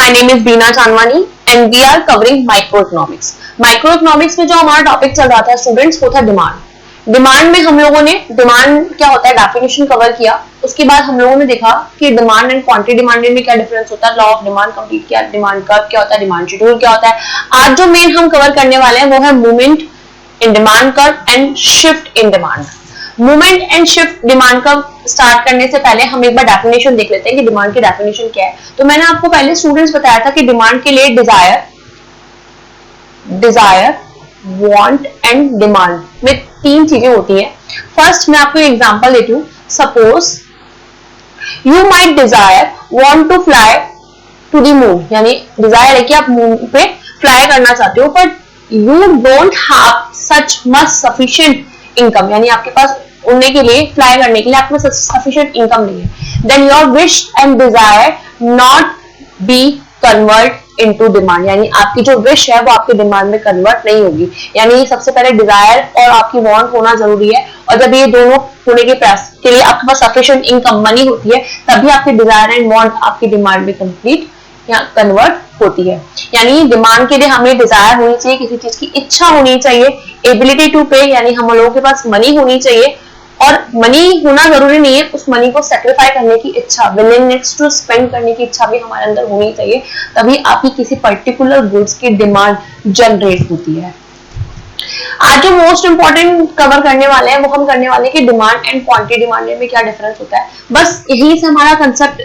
My name is Beena Chanwani and we are covering microeconomics. Microeconomics में जो हमारा topic चल रहा था स्टूडेंट्स वो था डिमांड। डिमांड में हम लोगों ने डिमांड क्या होता है डेफिनेशन कवर किया। उसके बाद हम लोगों ने देखा कि डिमांड एंड क्वांटिटी डिमांड में क्या डिफरेंस होता है, लॉ ऑफ डिमांड कंप्लीट किया, डिमांड कर्व क्या होता है, डिमांड शेड्यूल क्या होता है। आज जो मेन हम कवर करने वाले हैं वो है movement in demand curve and shift in demand. Movement and shift demand का स्टार्ट करने से पहले हम एक बार डेफिनेशन देख लेते हैं कि डिमांड की डेफिनेशन क्या है। तो मैंने आपको पहले स्टूडेंट्स बताया था कि डिमांड के लिए डिजायर, वांट एंड डिमांड में तीन चीजें होती हैं। फर्स्ट मैं आपको एग्जांपल देती हूँ। Suppose you might desire want to fly to the moon, यानी डिजायर है कि आप मून पे फ्लाई करना चाहते हो, but you don't have such much sufficient income, यानी आपके पास उड़ने के लिए फ्लाई करने के लिए आपके पास सफिशिएंट इनकम नहीं है। Then your wish and desire not be convert into demand, यानी आपकी जो विश है वो आपके डिमांड में कन्वर्ट नहीं होगी। यानी सबसे पहले डिजायर और आपकी वांट होना जरूरी है, और जब ये दोनों होने के प्रयास के लिए आपके पास सफिशिएंट इनकम मनी होती है तभी आपकी डिजायर एंड वांट आपकी डिमांड में कंप्लीट या कन्वर्ट होती है। यानी डिमांड के लिए हमें डिजायर होनी चाहिए, किसी चीज की इच्छा होनी चाहिए, एबिलिटी टू पे, यानी हम लोगों के पास मनी होनी चाहिए, और मनी होना जरूरी नहीं है, उस मनी को सेक्रीफाई करने की इच्छा, विलिंगनेस टू स्पेंड करने की इच्छा भी हमारे अंदर होनी चाहिए, तभी आपकी किसी पर्टिकुलर गुड्स की डिमांड जनरेट होती है। आज जो मोस्ट इंपॉर्टेंट कवर करने वाले हैं वो हम करने वाले हैं कि डिमांड एंड क्वांटिटी डिमांड में क्या डिफरेंस होता है। बस यही से हमारा कंसेप्ट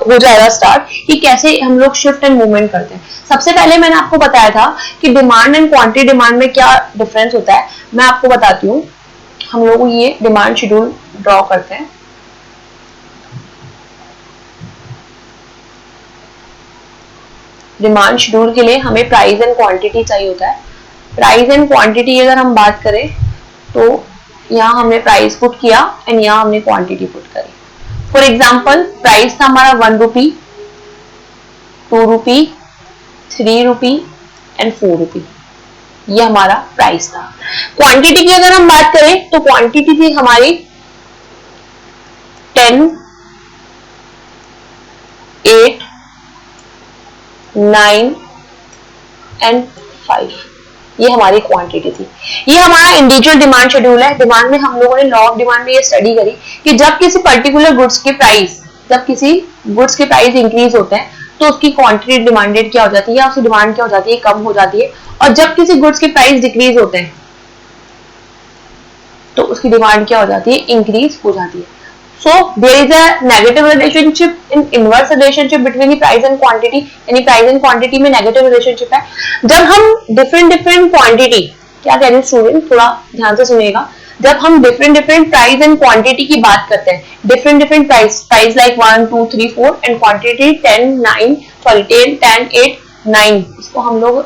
हो जाएगा स्टार्ट कि कैसे हम लोग शिफ्ट एंड मूवमेंट करते हैं। सबसे पहले मैंने आपको बताया था कि डिमांड एंड क्वांटिटी डिमांड में क्या डिफरेंस होता है। मैं आपको बताती हूँ। हम लोग ये डिमांड शेड्यूल ड्रॉ करते हैं। डिमांड शेड्यूल के लिए हमें प्राइस एंड क्वांटिटी चाहिए होता है। प्राइस एंड क्वांटिटी अगर हम बात करें तो यहाँ हमने प्राइस पुट किया एंड यहाँ हमने क्वांटिटी पुट करी। फॉर एग्जाम्पल प्राइस था हमारा 1 रुपी, 2 रुपी, 3 रुपी एंड 4 रुपी, ये हमारा प्राइस था। क्वांटिटी की अगर हम बात करें तो क्वांटिटी थी हमारी 10, 8, 9 एंड 5, ये हमारी क्वांटिटी थी। ये हमारा इंडिविजुअल डिमांड शेड्यूल है। डिमांड में हम लोगों ने लॉ ऑफ डिमांड में ये स्टडी करी कि जब किसी पर्टिकुलर गुड्स के प्राइस इंक्रीज होते हैं तो उसकी क्वांटिटी डिमांडेड क्या हो जाती है, या उसकी डिमांड क्या हो जाती है, कम हो जाती है। और जब किसी गुड्स के प्राइस डिक्रीज होते हैं तो उसकी डिमांड क्या हो जाती है, इंक्रीज हो जाती है। So there is a negative relationship in inverse relationship between the price and quantity, यानी प्राइस एंड क्वांटिटी में नेगेटिव रिलेशनशिप है। जब हम डिफरेंट क्वांटिटी, क्या कह रहे हैं स्टूडेंट, थोड़ा ध्यान से सुनिएगा, जब हम डिफरेंट प्राइस एंड क्वांटिटी की बात करते हैं, different price like 1, 2, 3, 4 and quantity 10, 8, 9, इसको हम लोग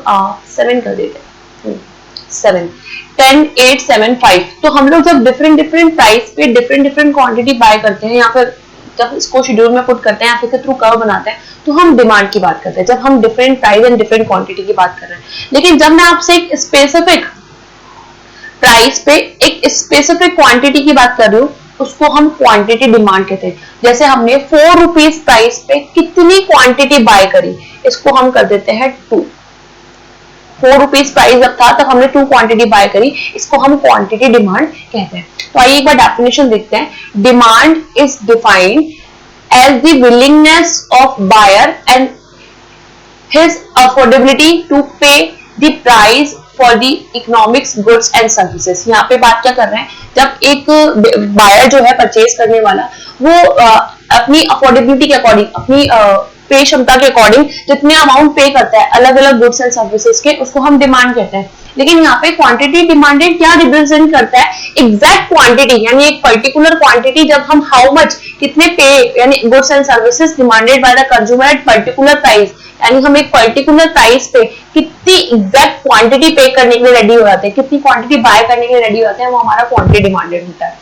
7 कर देते हैं, 7, 10, 8, 7, 5। तो हम लोग जब डिफरेंट प्राइस पे डिफरेंट क्वांटिटी बाय करते हैं, या फिर जब इसको शेड्यूल में पुट करते हैं या फिर थ्रू कर्व बनाते हैं, तो हम डिमांड की बात करते हैं, जब हम different price and different quantity की बात कर रहे हैं। लेकिन जब मैं आपसे एक स्पेसिफिक प्राइस पे एक स्पेसिफिक क्वांटिटी की बात कर रही हूँ, उसको हम क्वांटिटी डिमांड कहते हैं। जैसे हमने 4 रुपीज प्राइस पे कितनी क्वांटिटी बाय करी, इसको हम कर देते हैं 2। 4 रुपीज प्राइस जब था तब हमने 2 क्वांटिटी बाय करी, इसको हम क्वांटिटी डिमांड कहते हैं। तो आइए एक बार डेफिनेशन देखते हैं। Demand is defined as the willingness of buyer and his affordability to pay the price for the economics goods and services. यहाँ पे बात क्या कर रहे हैं, जब एक बायर जो है परचेज करने वाला, वो अपनी अफोर्डेबिलिटी के अकॉर्डिंग, अपनी पे क्षमता के अकॉर्डिंग जितने अमाउंट पे करता है अलग अलग गुड्स एंड सर्विसेज के, उसको हम डिमांड कहते हैं। लेकिन यहाँ पे क्वांटिटी डिमांडेड क्या रिप्रेजेंट करता है, एग्जैक्ट क्वांटिटी, यानी एक पर्टिकुलर क्वांटिटी जब हम हाउ मच, कितने पे, यानी goods and services demanded by the consumer at particular price, यानी हम एक पर्टिकुलर प्राइस पे कितनी एग्जैक्ट क्वांटिटी पे करने के लिए रेडी हो जाते हैं, कितनी क्वांटिटी बाय करने के लिए रेडी हो जाते हैं, वो हमारा क्वांटिटी डिमांडेड होता है।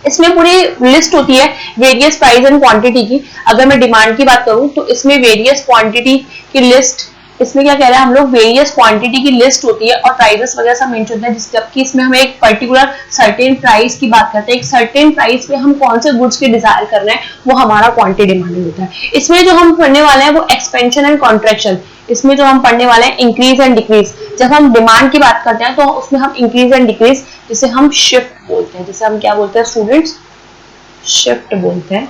इसमें पूरी लिस्ट होती है वेरियस प्राइस एंड क्वांटिटी की। अगर मैं डिमांड की बात करूं तो इसमें वेरियस क्वांटिटी की लिस्ट इसमें क्या कह रहे हैं हम लोग, वेरियस क्वांटिटी की लिस्ट होती है और प्राइसेस वगैरह सब मेंशन होता है, जबकि इसमें हम एक पर्टिकुलर सर्टेन प्राइस की बात करते हैं। एक सर्टेन प्राइस पे हम कौन से गुड्स के डिजायर कर रहे हैं वो हमारा क्वांटिटी डिमांड होता है। इसमें जो हम पढ़ने वाले हैं वो एक्सपेंशन एंड कॉन्ट्रैक्शन। इसमें जो हम पढ़ने वाले हैं इंक्रीज एंड डिक्रीज। जब हम डिमांड की बात करते हैं तो उसमें हम इंक्रीज एंड डिक्रीज, जिसे हम शिफ्ट बोलते हैं, जिसे हम क्या बोलते हैं स्टूडेंट्स, शिफ्ट बोलते हैं।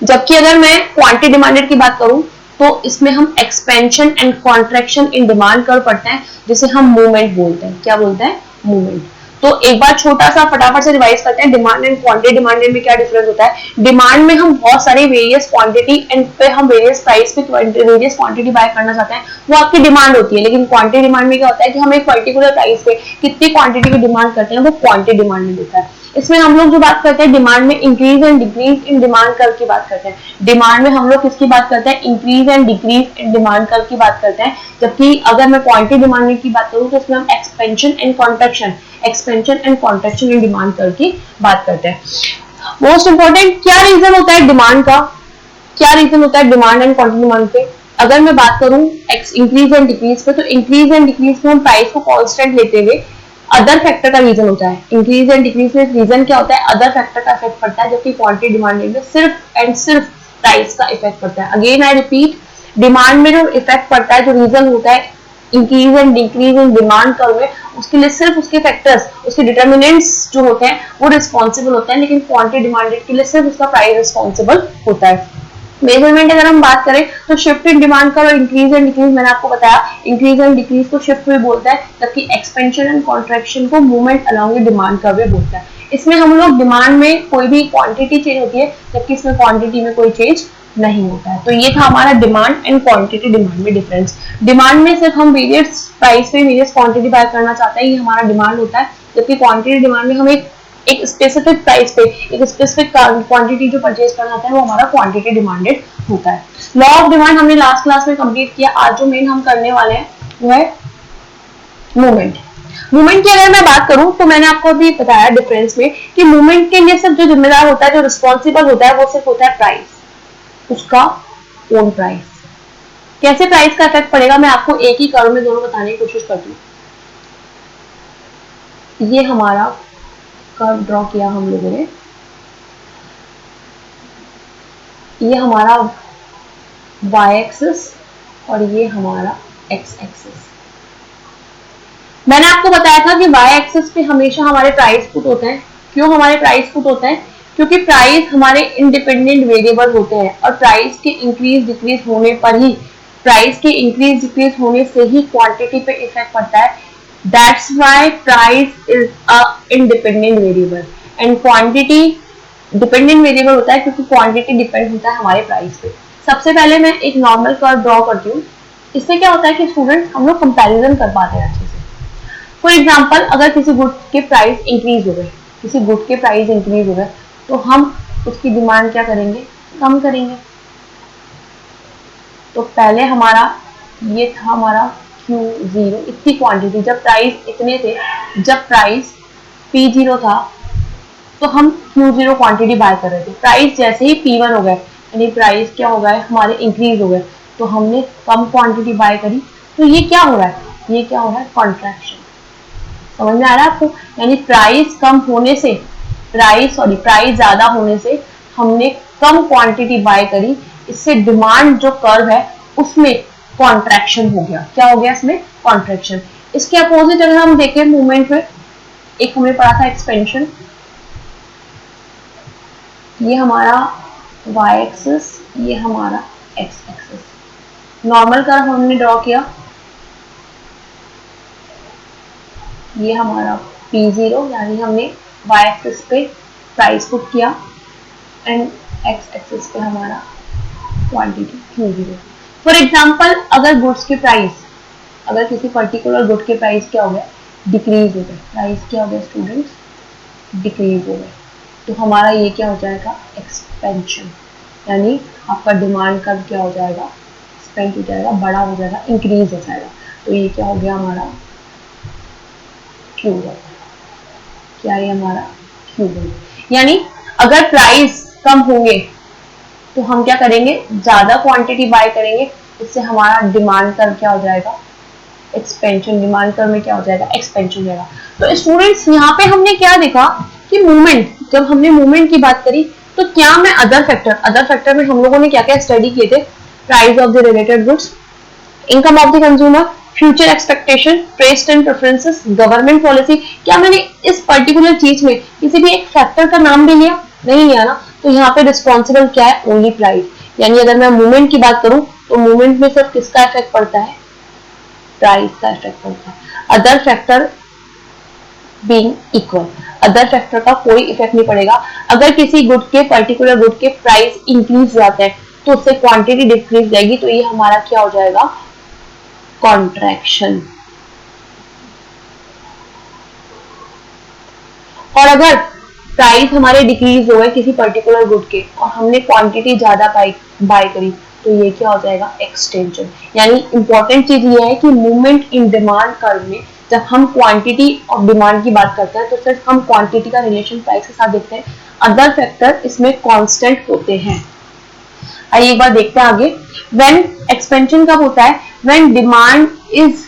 जबकि अगर मैं क्वांटिटी डिमांडेड की बात करूं तो इसमें हम expansion and contraction in demand curve पढ़ते हैं, जिसे हम मूवमेंट बोलते हैं। क्या बोलते हैं? मूवमेंट। तो एक बार छोटा सा फटाफट से रिवाइज करते हैं, डिमांड एंड क्वांटिटी डिमांडेड में क्या डिफरेंस होता है। डिमांड में हम बहुत सारी वेरियस क्वांटिटी एंड पे हम वेरियस प्राइस पे वेरियस क्वांटिटी बाय करना चाहते हैं, वो आपकी डिमांड होती है। लेकिन क्वांटिटी डिमांड में क्या होता है कि हम एक पर्टिकुलर प्राइस पे कितनी क्वांटिटी की डिमांड करते हैं, वो क्वांटिटी डिमांड में होता है। इसमें हम लोग जो बात करते हैं डिमांड में increase and decrease in demand curve की बात करते हैं। डिमांड में हम लोग किसकी बात करते हैं? Increase and decrease in demand curve की बात करते हैं। जबकि अगर मैं क्वांटिटी डिमांड की बात करूं तो इसमें हम expansion and contraction in demand curve की बात करते हैं। मोस्ट इंपॉर्टेंट क्या रीजन होता है डिमांड का, क्या रीजन होता है डिमांड एंड क्वांटिटी डिमांड पे? अगर मैं बात करूं इंक्रीज एंड डिक्रीज पे, तो इंक्रीज एंड डिक्रीज में हम प्राइस को कांस्टेंट लेते हुए अदर फैक्टर का रीजन होता है। इंक्रीज एंड डिक्रीज में रीजन क्या होता है? अदर फैक्टर का इफेक्ट पड़ता है, जबकि क्वांटिटी डिमांडेड में सिर्फ एंड सिर्फ प्राइस का इफेक्ट पड़ता है। अगेन आई रिपीट, डिमांड में जो इफेक्ट पड़ता है, जो रीजन होता है increase and decrease in demand curve में, उसके लिए सिर्फ उसके फैक्टर्स, उसके डिटर्मिनेंट्स जो होते हैं वो रिस्पॉन्सिबल होते हैं, लेकिन क्वांटिटी डिमांडेड के लिए सिर्फ उसका प्राइस रिस्पॉन्सिबल होता है। मेजरमेंट अगर हम बात करें तो शिफ्ट इन डिमांड का और इंक्रीज एंड डिक्रीज, मैंने आपको बताया इंक्रीज एंड डिक्रीज को शिफ्ट में बोलता है, जबकि एक्सपेंशन एंड कॉन्ट्रैक्शन को movement along the demand curve में बोलता है। इसमें हम लोग डिमांड में कोई भी क्वांटिटी चेंज होती है, जबकि इसमें क्वांटिटी में कोई चेंज नहीं होता है। तो ये था हमारा डिमांड एंड क्वांटिटी डिमांड में डिफरेंस। डिमांड में सिर्फ हम वेरियस प्राइस पे वेरियस क्वांटिटी बाय करना चाहते हैं, ये हमारा डिमांड होता है, जबकि क्वांटिटी डिमांड में हम एक स्पेसिफिक प्राइस पे एक स्पेसिफिक क्वांटिटी जो परचेज करना चाहते हैं वो हमारा क्वांटिटी डिमांडेड होता है। लॉ ऑफ डिमांड हमने लास्ट क्लास में कंप्लीट किया। आज जो मेन हम करने वाले हैं वो है मूवमेंट। मूवमेंट की अगर मैं बात करूं तो मैंने आपको अभी बताया डिफरेंस में कि मूवमेंट के लिए सिर्फ जो जिम्मेदार होता है, जो रिस्पॉन्सिबल होता है, वो सिर्फ होता है प्राइस, उसका ओन प्राइस। कैसे प्राइस का इफेक्ट पड़ेगा मैं आपको एक ही कर्व में दोनों बताने की कोशिश करती हूँ। ये हमारा कर्व ड्रॉ किया हम लोगों ने, ये हमारा y एक्सिस और ये हमारा x एक्सिस। मैंने आपको बताया था कि y एक्सिस पे हमेशा हमारे प्राइस पुट होते हैं। क्यों हमारे प्राइस पुट होते हैं? क्योंकि प्राइस हमारे इंडिपेंडेंट वेरिएबल होते हैं और प्राइस के इंक्रीज डिक्रीज होने पर ही, प्राइस के इंक्रीज डिक्रीज होने से ही क्वांटिटी पे इफेक्ट पड़ता है। That's why price is a independent variable and quantity dependent variable होता है, क्योंकि क्वांटिटी डिपेंड होता है हमारे प्राइस पे। सबसे पहले मैं एक नॉर्मल कर्व ड्रॉ करती हूँ। इससे क्या होता है कि स्टूडेंट हम लोग कंपैरिजन कर पाते हैं अच्छे से। फॉर एग्जांपल, अगर किसी गुड के प्राइस इंक्रीज हो गए, किसी गुड के प्राइस इंक्रीज हो गए, तो हम उसकी डिमांड क्या करेंगे? कम करेंगे। तो पहले हमारा ये था हमारा Q0, इतनी क्वांटिटी, जब प्राइस इतने थे, जब प्राइस P0 था तो हम Q0 क्वांटिटी बाय कर रहे थे। प्राइस जैसे ही P1 हो गए, यानी प्राइस क्या हो गए हमारे इंक्रीज हो गए, तो हमने कम क्वांटिटी बाय करी। तो ये क्या हो रहा है? ये क्या हो रहा है? कॉन्ट्रैक्शन। समझ में आ रहा है आपको? यानी प्राइस कम होने से, प्राइस ज्यादा होने से हमने कम क्वांटिटी बाय करी, इससे डिमांड जो कर्व है उसमें कॉन्ट्रैक्शन हो गया। क्या हो गया इसमें? कॉन्ट्रैक्शन। इसके अपोजिट अगर हम देखें मूवमेंट में, एक हमने पढ़ा था एक्सपेंशन, ये हमारा y एक्सिस, ये हमारा x एक्सिस। नॉर्मल कर्व हमने ड्रॉ किया, ये हमारा P0, यानी हमने y एक्सिस पे प्राइस पुट किया एंड x एक्सिस पे हमारा क्वांटिटी Q0। फॉर एग्जांपल, अगर गुड्स के प्राइस, अगर किसी पर्टिकुलर गुड के प्राइस क्या हो गया? डिक्रीज हो गए। प्राइस क्या हो गया स्टूडेंट्स? डिक्रीज हो गए। तो हमारा ये क्या हो जाएगा? एक्सपेंशन, यानी आपका डिमांड कर्व क्या हो जाएगा? एक्सपेंड हो जाएगा, बड़ा हो जाएगा, इंक्रीज हो जाएगा। तो ये क्या हो गया हमारा? Q1। क्या ये हमारा Q1? यानी अगर प्राइस कम होंगे तो हम क्या करेंगे? ज्यादा क्वांटिटी बाय करेंगे, इससे हमारा डिमांड कर्व क्या हो जाएगा, एक्सपेंशन। डिमांड कर्व में क्या हो जाएगा, एक्सपेंशन हो जाएगा। तो स्टूडेंट्स यहाँ पे हमने क्या देखा कि मूवमेंट, जब हमने मूवमेंट की बात करी तो क्या में अदर फैक्टर में हम लोगों ने क्या क्या स्टडी किए थे, price of the related goods, income of the consumer, future expectation, taste and preferences, government policy. क्या मैंने इस पर्टिकुलर चीज में किसी भी एक फैक्टर का नाम भी लिया, नहीं लिया ना। तो यहाँ पे रिस्पॉन्सिबल क्या है, ओनली प्राइस। यानी अगर मैं मूवमेंट की बात करूं तो मूवमेंट में सिर्फ किसका इफेक्ट पड़ता है, प्राइस का इफेक्ट पड़ता है। Other factor being equal, other factor का कोई इफेक्ट नहीं पड़ेगा। अगर किसी गुड के, पर्टिकुलर गुड के प्राइस इंक्रीज जाता है तो उससे क्वांटिटी डिक्रीज जाएगी, तो ये हमारा क्या हो जाएगा, कॉन्ट्रैक्शन। और अगर प्राइस हमारे डिक्रीज हो गए किसी पर्टिकुलर गुड के और हमने क्वांटिटी ज्यादा बाय करी, तो ये क्या हो जाएगा, एक्सटेंशन। यानी इंपॉर्टेंट चीज ये है कि मूवमेंट इन डिमांड कर्व में जब हम क्वांटिटी और डिमांड की बात करते हैं तो सिर्फ हम क्वांटिटी का रिलेशन प्राइस के साथ देखते हैं, अदर फैक्टर इसमें कांस्टेंट होते हैं। आइए एक बार देखते हैं आगे। व्हेन एक्सपेंशन कब होता है, when demand is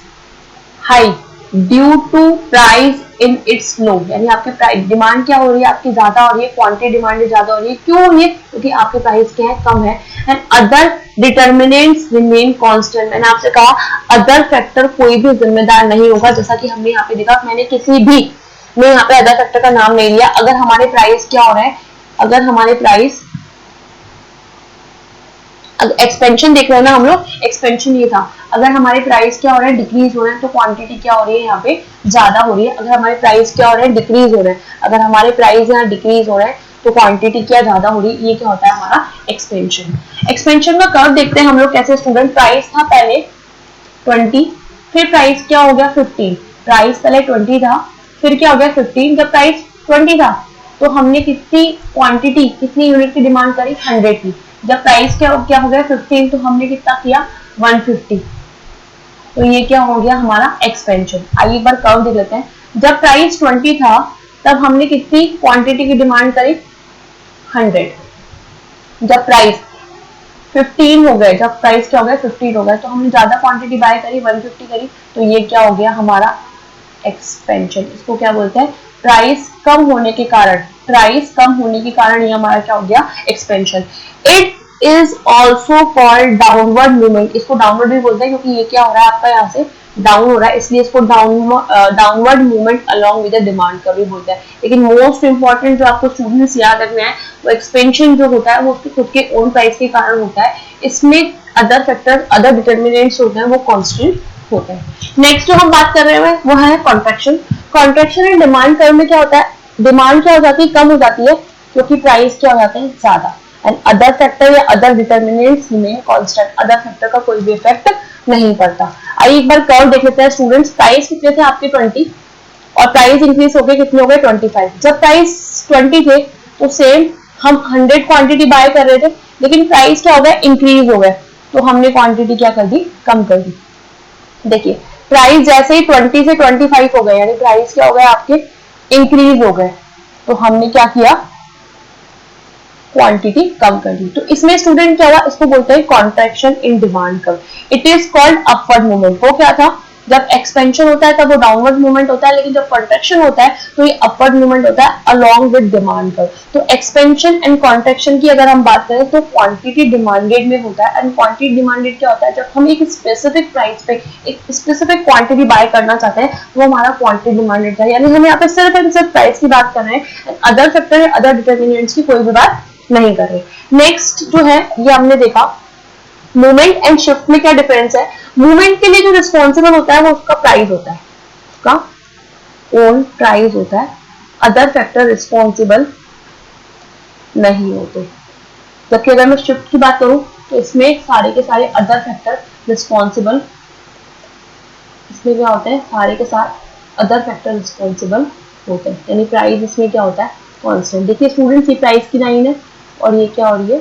high due to price in its low. यानी आपके प्राइस डिमांड क्या हो रही है, आपकी ज्यादा हो रही है, क्वांटिटी डिमांड ज्यादा हो रही है। क्यों हो रही है, क्योंकि आपके प्राइस क्या है, कम है। And other determinants remain constant. मैंने आपसे कहा अदर फैक्टर कोई भी जिम्मेदार नहीं होगा, जैसा कि हमने यहाँ पे देखा। मैंने किसी भी में यहाँ पे अदर फैक्टर का नाम नहीं लिया। अगर हमारे प्राइस क्या हो रहा है, अगर हमारे प्राइस एक्सपेंशन देख रहे हैं ना हम लोग, एक्सपेंशन ये था, अगर हमारे प्राइस क्या हो रहा है, डिक्रीज हो रहे हैं, तो क्वांटिटी क्या हो रही है, यहाँ पे ज्यादा हो रही है। अगर हमारे प्राइस क्या हो रहे हैं, डिक्रीज हो रहे हैं, अगर हमारे प्राइस यहाँ डिक्रीज हो रहे हैं तो क्वांटिटी क्या ज्यादा हो रही है, ये क्या होता है हमारा एक्सपेंशन। एक्सपेंशन का कर्व देखते हैं हम लोग कैसे। स्टूडेंट प्राइस था पहले 20, फिर प्राइस क्या हो गया 15। प्राइस पहले 20 था, फिर क्या हो गया 15। जब प्राइस 20 था तो हमने कितनी क्वांटिटी, कितनी यूनिट की डिमांड करी, 100 की। जब प्राइस क्या हो गया 15 तो हमने कितना किया, 150। तो ये क्या हो गया हमारा एक्सपेंशन। आइए एक बार कर्व देख लेते हैं। जब प्राइस 20 था तब हमने कितनी क्वांटिटी की डिमांड करी, 100। जब प्राइस 15 हो गए, जब प्राइस क्या हो गया 15 हो गए, तो हमने ज्यादा क्वांटिटी बाय करी, 150 करी, तो ये क्या हो गया हमारा एक्सपेंशन। इसको क्या बोलते हैं, प्राइस कम होने के कारण, प्राइस कम होने के कारण ये हमारा क्या हो गया, expansion. It is also called downward movement. इसको डाउनवर्ड भी बोलते हैं क्योंकि ये क्या हो रहा है आपका, यहाँ से डाउन हो रहा है, इसलिए इसको downward movement along with the demand का भी बोलते हैं। लेकिन मोस्ट इंपॉर्टेंट जो आपको स्टूडेंट्स याद रखना है, वो एक्सपेंशन जो होता है वो उसके खुद के ओन प्राइस के कारण होता है। इसमें अदर फैक्टर, अदर डिटर्मिनेंट्स होते हैं वो कांस्टेंट होते हैं। नेक्स्ट जो हम बात कर रहे हैं वो है contraction. Contraction and demand curve में क्या होता है, डिमांड क्या हो जाती है, कम हो जाती है, क्योंकि प्राइस क्या हो जाते हैं ज्यादा। एंड अदर फैक्टर या अदर डिटर्मिनेंट्स में कांस्टेंट, अदर फैक्टर का कोई भी इफेक्ट नहीं पड़ता। आइए एक बार कर्व देख लेते हैं स्टूडेंट्स। प्राइस कितने थे आपके 20 और प्राइस इंक्रीज हो गए, कितने हो गए 25। जब प्राइस 20 थे तो सेम हम 100 क्वांटिटी बाय कर रहे थे, लेकिन प्राइस क्या हो गया, इंक्रीज हो गए, तो हमने क्वांटिटी क्या कर दी, कम कर दी। देखिए प्राइस जैसे ही 20 से 25 हो गए, यानी प्राइस क्या हो गए आपके इंक्रीज हो गए, तो हमने क्या किया, क्वांटिटी कम कर दी। तो इसमें स्टूडेंट क्या हुआ, इसको बोलते हैं contraction in demand curve. It is called upward movement. वो क्या था, जब एक्सपेंशन होता है तब वो डाउनवर्ड मूवमेंट होता है, लेकिन जब कॉन्ट्रैक्शन होता है तो ये अपवर्ड मूवमेंट होता है अलोंग विद डिमांड कर्व। तो एक्सपेंशन एंड कॉन्ट्रैक्शन की अगर हम बात करें तो क्वांटिटी डिमांडेड में होता है। एंड क्वांटिटी डिमांडेड क्या होता है, जब हम एक स्पेसिफिक प्राइस पे एक स्पेसिफिक क्वांटिटी बाय करना चाहते हैं वो हमारा क्वांटिटी डिमांडेड है। यानी हम यहाँ पे सिर्फ एंड सिर्फ प्राइस की बात कर रहे हैं, अदर फैक्टर, अदर डिटर्मिनेंट्स की कोई भी बात नहीं कर रहे। नेक्स्ट जो है ये हमने देखा मूवमेंट एंड शिफ्ट में क्या डिफरेंस है। मूवमेंट के लिए जो रिस्पॉन्सिबल होता है वो उसका प्राइस होता है, उसका ओन प्राइस होता है, अदर फैक्टर रिस्पॉन्सिबल नहीं होते। जबकि अगर मैं शिफ्ट की बात करूं तो इसमें सारे के सारे अदर फैक्टर रिस्पॉन्सिबल, इसमें क्या होते हैं, सारे के साथ अदर फैक्टर रिस्पॉन्सिबल होते हैं। यानी प्राइस इसमें क्या होता है, कांस्टेंट। देखिए स्टूडेंट्स ये प्राइस की लाइन है और ये क्या हो रही है,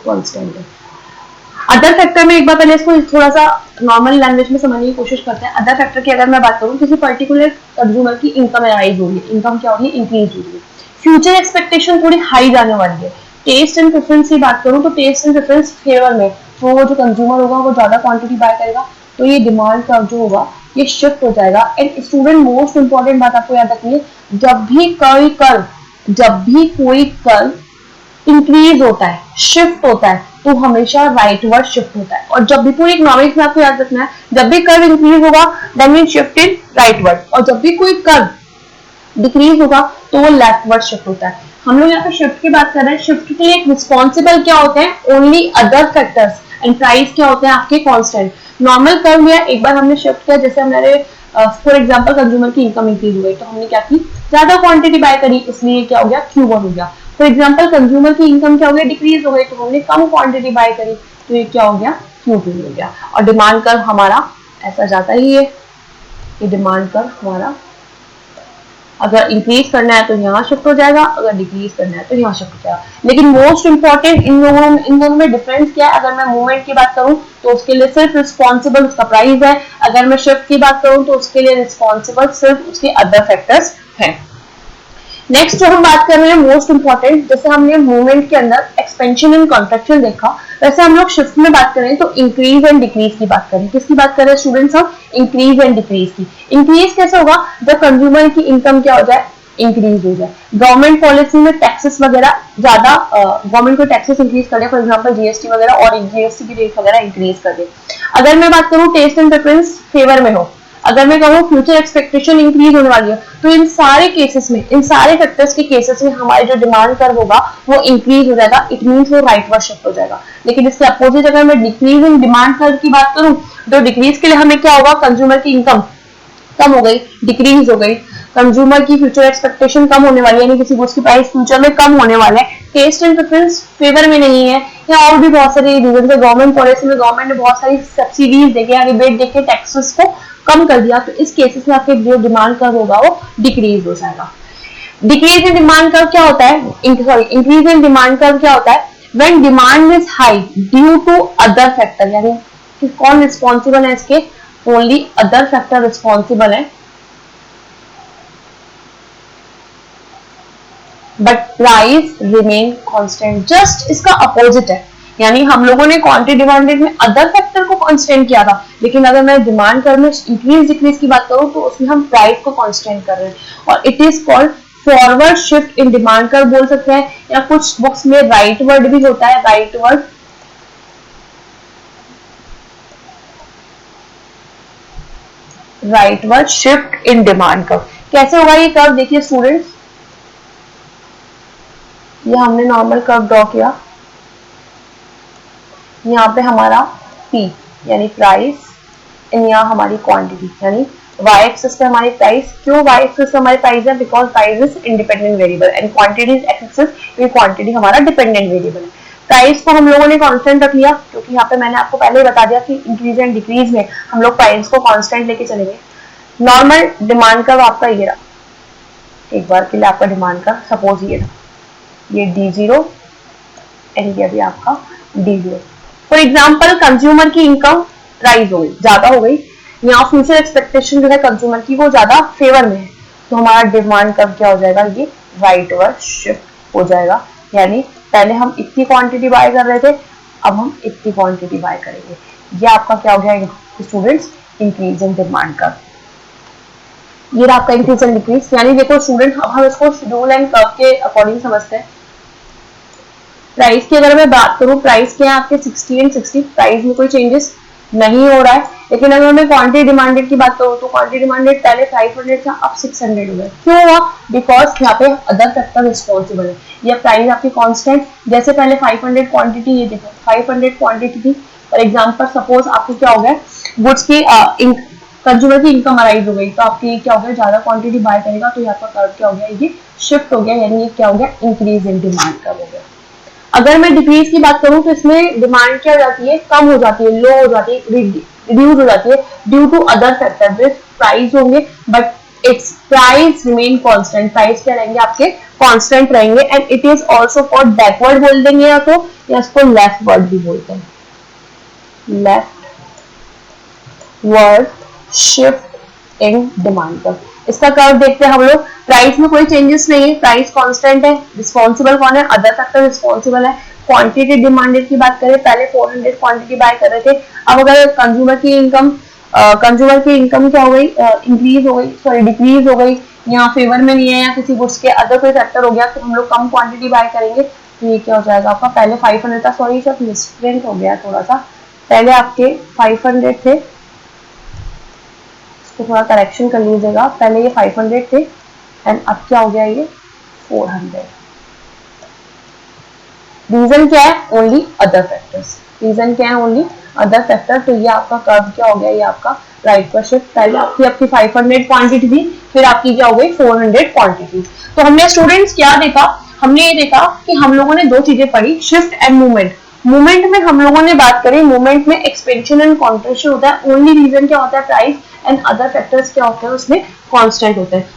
कांस्टेंट है। अदर फैक्टर में एक बार पहले इसको थोड़ा सा नॉर्मल लैंग्वेज में समझने की कोशिश करते हैं। अदर फैक्टर की अगर मैं बात करूं, किसी पर्टिकुलर कंज्यूमर की इनकम राइज हो रही है, इनकम क्या हो रही है, इंक्रीज हो रही है, फ्यूचर एक्सपेक्टेशन थोड़ी हाई जाने वाली है। टेस्ट एंड प्रेफरेंस की बात करूं तो टेस्ट एंड प्रेफरेंस फेवर में, तो वो जो कंज्यूमर होगा वो ज्यादा क्वांटिटी बाय करेगा, तो ये डिमांड कर्व जो होगा ये शिफ्ट हो जाएगा। एंड स्टूडेंट मोस्ट इंपॉर्टेंट बात आपको याद रखनी है, जब भी कोई कर्व इंक्रीज होता है, शिफ्ट होता है, तो हमेशा राइटवर्ड शिफ्ट होता है। और जब भी पूरी इकोनॉमिक्स में आपको याद रखना है, जब भी कर्व इंक्रीज होगा that mean shift in rightward, और जब भी कोई कर्व डिक्रीज होगा तो वो लेफ्टवर्ड शिफ्ट होता है। हम लोग यहाँ पे शिफ्ट की बात कर रहे हैं, शिफ्ट के लिए रिस्पॉन्सिबल क्या होते हैं, only other factors, and price क्या होते हैं आपके कांस्टेंट। नॉर्मल कर्व लिया, एक बार हमने शिफ्ट किया, जैसे हमारे फॉर एग्जांपल कंज्यूमर की इनकम इंक्रीज हो गई, तो हमने क्या की, ज्यादा क्वांटिटी बाय करी, इसलिए क्या हो गया, Q1 हो गया। फॉर एग्जांपल कंज्यूमर की इनकम क्या हो गया, डिक्रीज हो गई, तो हमने कम क्वांटिटी बाय करी, तो ये क्या हो गया, Q2 हो गया। और डिमांड कर्व हमारा ऐसा जाता ही है, ये डिमांड कर्व हमारा अगर इंक्रीज करना है तो यहाँ शिफ्ट हो जाएगा, अगर डिक्रीज करना है तो यहाँ शिफ्ट हो जाएगा। लेकिन मोस्ट इंपॉर्टेंट इन दोनों में डिफरेंस क्या है, अगर मैं मूवमेंट की बात करूं तो उसके लिए सिर्फ रिस्पॉन्सिबल उसका प्राइस है, अगर मैं शिफ्ट की बात करूं तो उसके लिए रिस्पॉन्सिबल सिर्फ उसके अदर फैक्टर्स हैं। नेक्स्ट जो हम बात कर रहे हैं मोस्ट इंपॉर्टेंट, जैसे हमने मूवमेंट के अंदर एक्सपेंशन एंड कॉन्ट्रैक्शन देखा, वैसे हम लोग शिफ्ट में बात करें तो इंक्रीज एंड डिक्रीज की बात करें। किसकी बात कर रहे हैं स्टूडेंट्स, हम इंक्रीज एंड डिक्रीज की। इंक्रीज कैसे होगा, जब कंज्यूमर की इनकम क्या हो जाए, इंक्रीज हो जाए। गवर्नमेंट पॉलिसी में टैक्सेस वगैरह ज्यादा, गवर्नमेंट को टैक्सेस इंक्रीज कर दे, फॉर एग्जांपल जीएसटी वगैरह, और जीएसटी की रेट वगैरह इंक्रीज कर दे। अगर मैं बात करूं टेस्ट एंड प्रेफरेंस फेवर में हो, अगर मैं कहूँ फ्यूचर एक्सपेक्टेशन इंक्रीज होने वाली है, तो इन सारे केसेस में, इन सारे फैक्टर्स के केसेस में हमारे जो डिमांड कर्व होगा वो इंक्रीज हो जाएगा, इट मींस वो राइटवर्ड शिफ्ट हो जाएगा। लेकिन इसके अपोजिट अगर मैं डिक्रीज इन डिमांड कर्व की बात करूं, तो डिक्रीज के लिए हमें क्या होगा, कंज्यूमर की इनकम कम हो गई, डिक्रीज हो गई, कंज्यूमर की फ्यूचर एक्सपेक्टेशन कम होने वाली है, यानी किसी गुड्स की प्राइस फ्यूचर में कम होने वाला है, टेस्ट एंड प्रेफरेंस फेवर में नहीं है, या और भी बहुत सारी रीजन है। गवर्नमेंट पॉलिसी में गवर्नमेंट ने बहुत सारी सब्सिडीज देके, रिबेट देके टैक्सेस को कम कर दिया, तो इस केसेस में आपके जो डिमांड कर्व होगा वो डिक्रीज हो जाएगा। डिक्रीज इन डिमांड कर्व क्या होता है, इंक्रीज इन डिमांड कर्व क्या होता है, when demand is high due to other factor, यानी कि कौन रिस्पॉन्सिबल है इसके, ओनली अदर फैक्टर रिस्पॉन्सिबल है, but price remain constant. Just इसका अपोजिट है, यानी हम लोगों ने क्वांटिटी डिमांडेड में अदर फैक्टर को कांस्टेंट किया था, लेकिन अगर मैं डिमांड कर्व में इंक्रीज डिक्रीज की बात करूं तो उसमें हम प्राइस को कांस्टेंट कर रहे हैं, और it is called forward shift in demand curve बोल सकते हैं, या कुछ बुक्स में राइटवर्ड भी होता है, rightward shift in demand curve. कैसे होगा ये कर्व, देखिए स्टूडेंट्स, ये हमने नॉर्मल कर्व ड्रॉ किया, यहाँ पे हमारा P यानी प्राइस, यहाँ हमारी क्वांटिटी यानी y एक्सिस पे हमारी प्राइस। क्यों y एक्सिस पे हमारी प्राइस है, because price is independent variable and quantity is axis, ये क्वांटिटी हमारा डिपेंडेंट वेरिएबल है। प्राइस को हम लोगों ने कांस्टेंट रख लिया, क्योंकि यहाँ पे मैंने आपको पहले ही बता दिया कि इंक्रीज एंड डिक्रीज में हम लोग प्राइस को कांस्टेंट लेके चलेंगे। नॉर्मल डिमांड कर्व आपका ये रहा, एक बार के लिए आपका डिमांड कर्व सपोज ये रहा, ये D0 एंड ये भी आपका D0। फॉर एग्जाम्पल कंज्यूमर की इनकम राइज हो गई, ज्यादा हो गई, यहाँ फ्यूचर एक्सपेक्टेशन जो है कंज्यूमर की वो ज्यादा फेवर में है, तो हमारा डिमांड कर्व क्या हो जाएगा, ये राइटवर्ड शिफ्ट हो जाएगा। यानी पहले हम इतनी क्वांटिटी बाय कर रहे थे, अब हम इतनी क्वांटिटी बाय करेंगे, ये आपका क्या हो गया students, increase in demand curve. ये आपका इंक्रीज एंड डिक्रीज, यानी देखो स्टूडेंट अब हम इसको शेड्यूल एंड कर्व के अकॉर्डिंग समझते हैं। प्राइस की अगर मैं बात करूं, प्राइस क्या है आपके 60 एंड 60, प्राइस में कोई चेंजेस नहीं हो रहा है। लेकिन अगर मैं क्वांटिटी डिमांडेड की बात करूं तो क्वांटिटी डिमांडेड पहले 500 था, अब 600 हो गया। क्यों हुआ, बिकॉज यहाँ पे अदर फैक्टर रिस्पॉन्सिबल है। ये प्राइस आपकी कांस्टेंट, जैसे पहले 500 क्वांटिटी, ये देखो 500 क्वांटिटी थी, फॉर एग्जांपल सपोज आपको क्या हो गया, गुड्स की कंज्यूमर की इनकम अराइज हो गई, तो आपकी क्या हो गया, ज्यादा क्वांटिटी बाय करेगा, तो यहाँ पर कर्व क्या हो गया, ये शिफ्ट हो गया, यानी ये क्या हो गया, इंक्रीज इन डिमांड कर्व हो गया। अगर मैं डिक्रीज की बात करूं तो इसमें डिमांड क्या हो जाती है, कम हो जाती है, लो हो जाती है, रिड्यूस हो जाती है due to other factor. Price होंगे but it's price remain constant, price क्या रहेंगे आपके, कांस्टेंट रहेंगे। And it is also for backward बोल देंगे या तो, या इसको लेफ्ट वर्ड भी बोलते हैं, left word shift in demand curve. इसका कर्व देखते हैं हम लोग, प्राइस में कोई चेंजेस नहीं है, प्राइस कांस्टेंट है, रिस्पॉन्सिबल कौन है, अदर फैक्टर रिस्पॉन्सिबल है, क्वांटिटी डिमांडेड की बात करें, पहले 400 क्वांटिटी बाय कर रहे थे, अब अगर कंज्यूमर की इनकम क्या हो गई, इंक्रीज हो गई, सॉरी डिक्रीज हो गई, या फेवर में नहीं है, या किसी गुड्स के अदर कोई फैक्टर हो गया, तो हम लोग कम क्वांटिटी बाय करेंगे, तो ये क्या हो जाएगा आपका, पहले 500 था, सॉरी सब मिसप्रिंट हो गया थोड़ा सा, पहले आपके 500 थे, इसको थोड़ा करेक्शन कर लीजिएगा, पहले ये 500 थे एंड अब क्या हो गया ये 400। रीजन क्या है, ओनली अदर फैक्टर्स, रीजन क्या है, ओनली अदर फैक्टर। तो ये आपका कर्व क्या हो गया, ये आपका राइट पर शिफ्ट, पहले आपकी 500 क्वांटिटी थी, फिर आपकी क्या हो गई 400 क्वांटिटी। तो हमने स्टूडेंट्स क्या देखा, हमने ये देखा कि हम लोगों ने दो चीजें पढ़ी, शिफ्ट एंड मूवमेंट। मूवमेंट में हम लोगों ने बात करी, मूवमेंट में एक्सपेंशन एंड कॉन्ट्रेक्शन होता है, ओनली रीजन क्या होता है प्राइस, एंड अदर फैक्टर्स क्या होते हैं उसमें कांस्टेंट होते हैं।